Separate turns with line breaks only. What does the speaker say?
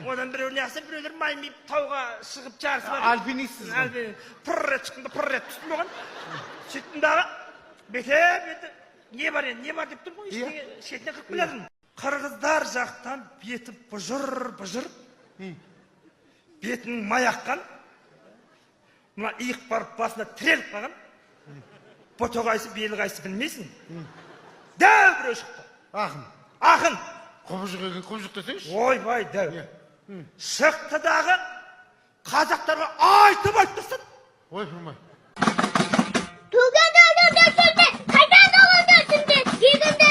Одан біреулер жақсы, біреулер маймиіп тауға шығып жарысы бар.
Альпинистсіз ғой.
Пыррет шықтым, пыррет түстім оған. Сөйттім дағы, бете, не бар деп тұрмын ғой, шетіне кіріп келедім. Қырғыздар жақтан беті бұжыр, бетінің маяққан, мына иық барып басына тіреліп қалған, бота қайсы, белі қайсы білмейсің. Дәу біреу шықты. Ақын.
Құбыжық десеңші?
Ойбай, дәу. Шықты дағы қазақтарға айтып тұрсын.
Ой, тұрмай.
Туған ауылда сүрді, қайдан ауылда сүрді, егінді